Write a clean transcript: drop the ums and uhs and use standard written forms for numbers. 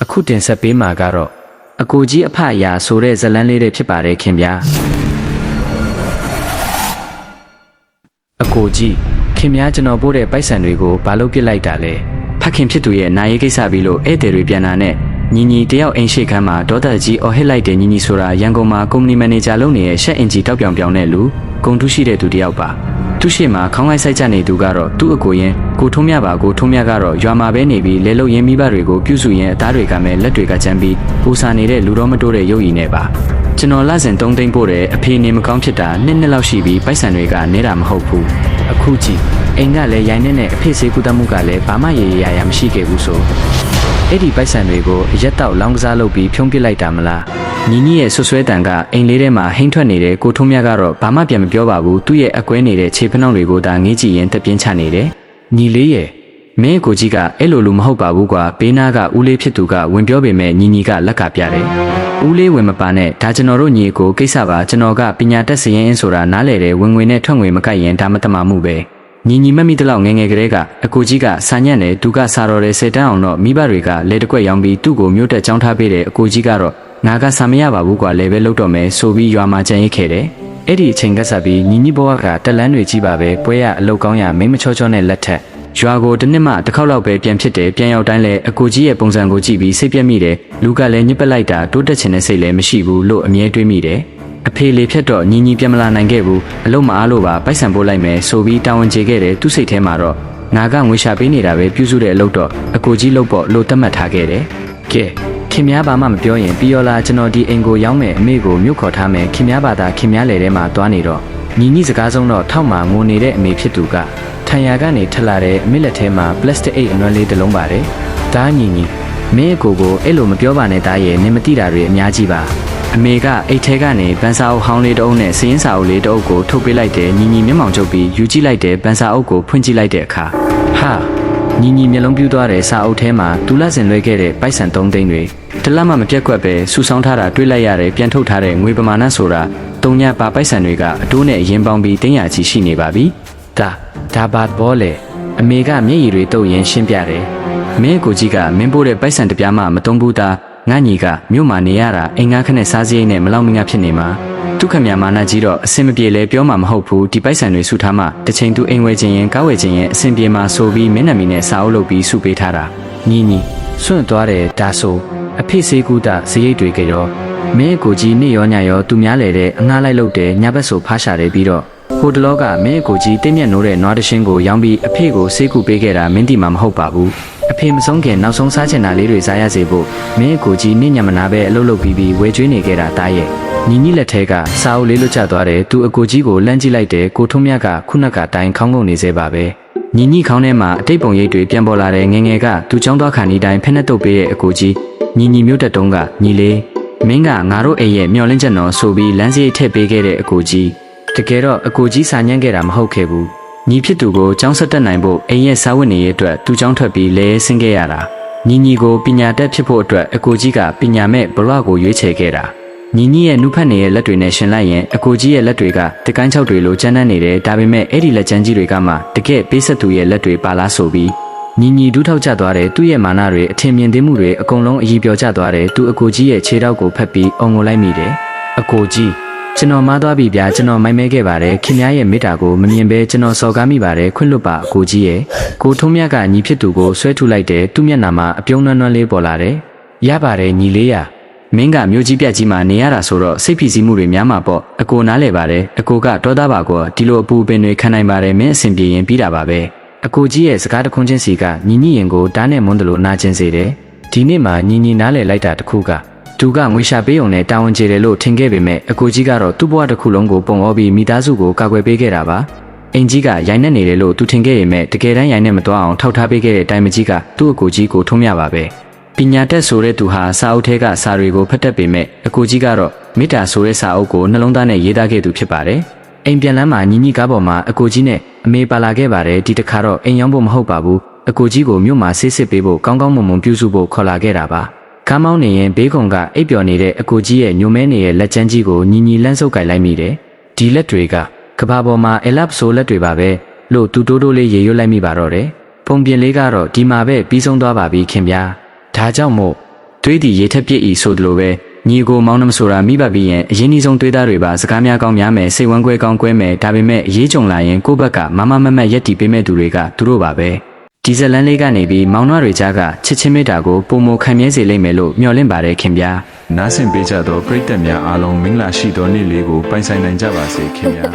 အခုတင်ဆက်ပေးမှာကတော့အကိုကြီးအဖအရာဆိုတဲ့ဇလန်းလေးတွေဖြစ်ပါတယ်ခင်ဗျာအကိုကြီးခင်ဗျာကျွန်တော်ပို့တဲ့ပိုက်ဆံတွေကိုဘာလို့ပြစ်လိုက်တာလဲဖခင်ဖြစ်သူရဲ့နိုင်ရေးကိစ္စပြီးလို့ဧည့်သည်တွေပြန်လာနဲ့ညီညီတယောက်အိမ်ရှိခန်းမှာဒေါသကြီးအော်ဟစ်လိုက်တဲ့ညီညီဆိုတာရန်ကုန်မှာကုမ္ပဏီမန်နေဂျာလုပ်နေတဲ့ရှက်အင်ဂျီတောက်ပြောင်ပြောင်တဲ့လူဂုံတူးရှိတဲ့သူတယောက်ပါသူရှိမှာခေါင်းလိုက်ဆိုင်ကြနေသူကတော့သူ့အကိုရင်ကိုထုံးမြပါကိုထုံးမြကတော့ရွာမှာပဲနေပြီးလဲလို့ရင်းမိဘတွေကိုပြုစုရင်အသားတွေကမဲ့လက်တွေကချမ်းပြီးပူစာနေတဲ့လူတော်မတိုးတဲ့ရုပ်ရည်နဲ့ပါကျွန်တော်လစဉ်3သိန်းပို့တယ်အဖေနေမကောင်းဖြစ်တာနှစ်လောက်ရှိပြီးပိုက်ဆံတွေကနေတာမဟုတ်ဘူးအခုကြည့်အိမ်ကလည်းရိုင်းနဲ့အဖေစေးကူတမှုကလည်းဘာမှရေရမရှိခဲ့ဘူးဆိုအဲ့ဒီပိုက်ဆံတွေကိုအရက်တောက်လောင်းကစားလုပ်ပြီးဖြုံးပစ်လိုက်တာမလားညီညီရဲ့ဆွဆွဲတန်ကအိမ်လေးထဲမှာဟိန်းထွက်နေတဲ့ကိုထုံးမြကတော့ဘာမှပြန်မပြောပါဘူးသူ့ရဲ့အကွဲနေတဲ့ခြေဖနှောင်းတွေကိုသာငေးကြည့်ရင်တပြင်းချနေတယ်ညီလေးရဲ့မင်းကိုကြီးကအဲ့လိုလူမဟုတ်ပါဘူးကွာဘေးနာကဦးလေးဖြစ်သူကဝင်ပြောပေမဲ့ညီညီကလက်ကပြတယ်ဦးလေးဝင်မပါနဲ့ဒါကျွန်တော်တို့ညီကိုကိစ္စပါကျွန်တော်ကပညာတတ်စရင်အင်းဆိုတာနားလေတယ်ဝင်ငွေနဲ့ထွက်ငွေမကိုက်ရင်ဒါမတမမှုပဲညီညီမမိတလောက်ငငယ်ကလေးကအကိုကြီးကစာညံ့တယ်သူကစာတော်တယ်10တန်းအောင်တော့မိဘတွေကလေတကွက်ရောင်းပြီးသူ့ကိုမြို့တက်ចောင်းထားပေးတယ်အကိုကြီးကတော့ငါကစာမရပါဘူးကွာလေပဲလောက်တော့မယ်ဆိုပြီးရွာမှာကြံရိတ်ခဲ့တယ်အဲ့ဒီအချိန်ကစားပြီးညီညီဘဝကတက်လန်းတွေကြီးပါပဲပွဲရအလောက်ကောင်းရမိမချောချောနဲ့လက်ထက်ရွာကိုတစ်နှစ်မှတစ်ခေါက်လောက်ပဲပြန်ဖြစ်တယ်ပြန်ရောက်တိုင်းလဲအကိုကြီးရဲ့ပုံစံကိုကြည့်ပြီးစိတ်ပြက်မိတယ်လူကလည်းညစ်ပက်လိုက်တာတိုးတက်ချင်တဲ့စိတ်လည်းမရှိဘူးလို့အမြဲတွေးမိတယ်အဖေလေဖြတ်တော့ညီညီပြန်မလာနိုင်ခဲ့ဘူးအလုံးမအားလို့ပါပိုက်ဆံပို့လိုက်မယ်ဆိုပြီးတာဝန်ကျေခဲ့တယ်သူ့စိတ်ထဲမှာတော့ငါကငွေရှာပေးနေတာပဲပြုစုတဲ့အလုပ်တော့အကိုကြီးလုပ်ပေါ့လို့သတ်မှတ်ထားခဲ့တယ်ကဲခင်များဘာမှမပြောရင်ပြီးရောလားကျွန်တော်ဒီအိမ်ကိုရောက်မယ်အမေကိုမြို့ခေါ်ထားမယ်ခင်များဘာသာခင်များလေထဲမှာသွားနေတော့ညီညီစကားဆုံးတော့ထောက်မှငိုနေတဲ့အမေဖြစ်သူကထံရကနေထလာတဲ့အမေလက်ထဲမှာပလတ်စတစ်အိတ်အနွမ်းလေးတစ်လုံးပါတယ်ဒါညီညီမင်းအကိုကိုအဲ့လိုမပြောပါနဲ့တားရဲ့နင်မသိတာတွေအများကြီးပါအမေကအိတ်ထဲကနေပန်းစာအုပ်ဟောင်းလေးတအုပ်နဲ့စင်းစာအုပ်လေးတအုပ်ကိုထုတ်ပေးလိုက်တယ်ညီညီမျက်မှောင်ကျုပ်ပြီးယူကြည့်လိုက်တဲ့ပန်းစာအုပ်ကိုဖွင့်ကြည့်လိုက်တဲ့အခါဟာညီညီမျက်လုံးပြူးသွားတဲ့စာအုပ်ထဲမှာတူလဆင်လွှဲခဲ့တဲ့ပိုက်ဆံ3သိန်းတွေတလက်မှမပြတ်ကွက်ပဲစူဆောင်းထားတာတွေးလိုက်ရတယ်ပြန်ထုတ်ထားတဲ့ငွေပမာဏဆိုတာ3ညပါပိုက်ဆံတွေကအတိုးနဲ့အရင်ပေါင်းပြီး300ချီရှိနေပါပြီဒါဘာဘောလေအမေကမျက်ရည်တွေတုပ်ရင်ရှင်းပြတယ်မင်းကိုကြီးကမင်းပို့တဲ့ပိုက်ဆံတပြားမှမတုံးဘူးသားငါညီကမြို့မှာနေရတာအိမ်ငါခနဲ့စားစရိတ်နဲ့မလောက်မငါဖြစ်နေမှာဒုက္ခမြမာနကြီးတော့အစင်မပြေလဲပြောမှာမဟုတ်ဘူးဒီပိုက်ဆံတွေစုထားမှတစ်ချိန်သူအိမ်ဝဲခြင်းရင်ကားဝဲခြင်းရင်အစင်ပြေမှာဆိုပြီးမင်းနာမီနဲ့စာအုပ်လုပ်ပြီးစုပေးထားတာညီစွန့်သွားတယ်ဒါဆိုအဖေစေးကူတာစရိတ်တွေကြောမင်းကိုကြီးနေ့ရောညရောသူများလေတဲ့အငှားလိုက်လုပ်တယ်ညဘက်ဆိုဖားရှာတယ်ပြီးတော့ဟိုတလောကမင်းကိုကြီးတိတ်မြတ်နိုးတဲ့နွားတရှင်းကိုရောင်းပြီးအဖေကိုစေးကူပေးခဲ့တာမင်းတိမှာမဟုတ်ပါဘူးအဖေမဆုံးခင်နောက်ဆုံးစားချင်တာလေးတွေစားရစေဖို့မင်းကိုကြီးနေ့ညမနာပဲအလုပ်လုပ်ပြီးဝဲကျွေးနေခဲ့တာတားရဲ့ညီညီလက်ထဲကစာအုပ်လေးလွတ်ကျသွားတယ်သူအကိုကြီးကိုလှမ်းကြည့်လိုက်တယ်ကိုထုံးမြတ်ကခုနကတိုင်ခေါင်းငုံနေစေပါပဲညီညီခေါင်းထဲမှာအတိတ်ပုံရိပ်တွေပြန်ပေါ်လာတဲ့ငငယ်ကသူចောင်းသွားခါနီးတိုင်းဖက်နဲ့တုပ်ပေးတဲ့အကိုကြီးညီမျိုးတက်တုံးကညီလေးမင်းကငါတို့အိမ်ရဲ့မျောလင်းချက်တော်ဆိုပြီးလမ်းစီထည့်ပေးခဲ့တဲ့အကိုကြီးတကယ်တော့အကိုကြီးစာညံ့ခဲ့တာမဟုတ်ခဲ့ဘူးညီဖြစ်သူကိုကျောင်းဆက်တက်နိုင်ဖို့အိမ်ရဲ့စာဝတ်နေရေးအတွက်သူကျောင်းထွက်ပြီးလဲဆင်းခဲ့ရတာညီကိုပညာတတ်ဖြစ်ဖို့အတွက်အကိုကြီးကပညာမဲ့ဘလွားကိုရွေးချယ်ခဲ့တာညီရဲ့နုဖက်နေရဲ့လက်တွေနဲ့ရှင်လိုက်ရင်အကိုကြီးရဲ့လက်တွေကတကိုင်းချောက်တွေလိုကျန်းတန်းနေတယ်ဒါပေမဲ့အဲ့ဒီလက်ကျန်းကြီးတွေကမှတကယ်ပေးဆက်သူရဲ့လက်တွေပါလားဆိုပြီးညီဒူးထောက်ကျသွားတယ်သူ့ရဲ့မာနတွေအထင်မြင်သိမှုတွေအကုန်လုံးအကြီးပြောကျသွားတယ်သူအကိုကြီးရဲ့ခြေထောက်ကိုဖက်ပြီးအုံငိုလိုက်မိတယ်အကိုကြီးကျွန်တော်မားသွားပြီဗျာကျွန်တော်မိုက်မဲခဲ့ပါတယ်ခင်ဗျားရဲ့မေတ္တာကိုမမြင်ပဲကျွန်တော်စော်ကားမိပါတယ်ခွင့်လွတ်ပါအကိုကြီးရဲ့ကိုထုံးမြတ်ကညီဖြစ်သူကိုဆွဲထုတ်လိုက်တယ်သူ့မျက်နှာမှာအပြုံးနွမ်းနွမ်းလေးပေါ်လာတယ်ရပါတယ်ညီလေးရမင်းကမျိုးကြီးပြက်ကြီးမှာနေရတာဆိုတော့စိတ်ဖိစီးမှုတွေများမှာပေါ့အကိုနားလဲပါတယ်အကိုကတောသားပါကောဒီလိုအပူပင်တွေခံနိုင်ပါတယ်မင်းအဆင်ပြေရင်ပြီးတာပါပဲအကိုကြီးရဲ့စကားတခွန်းချင်းစီကညီရင်ကိုတားနဲ့မွန်းတယ်လို့နာကျင်စေတယ်ဒီနေ့မှညီနားလဲလိုက်တာတခုကသူကငွေရှာပေးုံနဲ့တာဝန်ကျေတယ်လို့ထင်ခဲ့ပေမဲ့အကိုကြီးကတော့သူ့ဘဝတစ်ခုလုံးကိုပုံအောပြီးမိသားစုကိုကာကွယ်ပေးခဲ့တာပါအင်ကြီးကရိုင်းနေနေတယ်လို့သူထင်ခဲ့ပေမဲ့တကယ်တမ်းရိုင်းနေမသွားအောင်ထောက်ထားပေးခဲ့တဲ့တိုင်မကြီးကသူ့အကိုကြီးကိုထုံးမြပါပဲပညာတတ်ဆိုတဲ့သူဟာစာအုပ်ထဲကစာတွေကိုဖတ်တတ်ပေမဲ့အကိုကြီးကတော့မေတ္တာဆိုတဲ့စာအုပ်ကိုနှလုံးသားနဲ့ရေးသားခဲ့သူဖြစ်ပါတယ်အိမ်ပြန်လမ်းမှာညီကားပေါ်မှာအကိုကြီးနဲ့အမေပါလာခဲ့ပါတယ်ဒီတခါတော့အိမ်ရောက်ဖို့မဟုတ်ပါဘူးအကိုကြီးကိုမြို့မှာဆေးစစ်ပေးဖို့ကောင်းကောင်းမွန်မွန်ပြုစုဖို့ခေါ်လာခဲ့တာပါကားမောင်းနေရင်ဘေးကုံကအိပ်ပျော်နေတဲ့အကိုကြီးရဲ့ညိုမဲနေရဲ့လက်ချမ်းကြီးကိုညီလန်းဆုပ်ကိုင်လိုက်မိတယ်ဒီလက်တွေကကဘာပေါ်မှာအလပ်ဆိုလက်တွေပါပဲလို့တူတိုးတိုးလေးရေရွတ်လိုက်မိပါတော့တယ်ပုံပြင်လေးကတော့ဒီမှာပဲပြီးဆုံးသွားပါပြီခင်ဗျာဒါကြောင့်မို့ တွေးသည်ရေထက်ပြည့်ဤဆိုသလိုပဲညီကိုမောင်းနှမဆိုတာမိဘပြီးရင်အရင်ကြီးဆုံးတွေးသားတွေပါစကားများကောင်းများမယ်စိတ်ဝမ်းကွဲကောင်းကွဲမယ်ဒါပေမဲ့အရေးကြုံလာရင်ကိုယ့်ဘက်ကမမမရက်တီပေးမဲ့သူတွေကသူတို့ပါပဲဒီဇလန်လေးကနေပြီးမောင်နှမတွေကြားကချစ်ချင်းမေတ္တာကိုပုံမခံမြဲစေလိမ့်မယ်လို့မျှော်လင့်ပါတယ်ခင်ဗျာနားဆင်ပေးကြသောပရိသတ်များအားလုံးမင်္ဂလာရှိသောနေ့လေးကိုပိုင်ဆိုင်နိုင်ကြပါစေခင်ဗျာ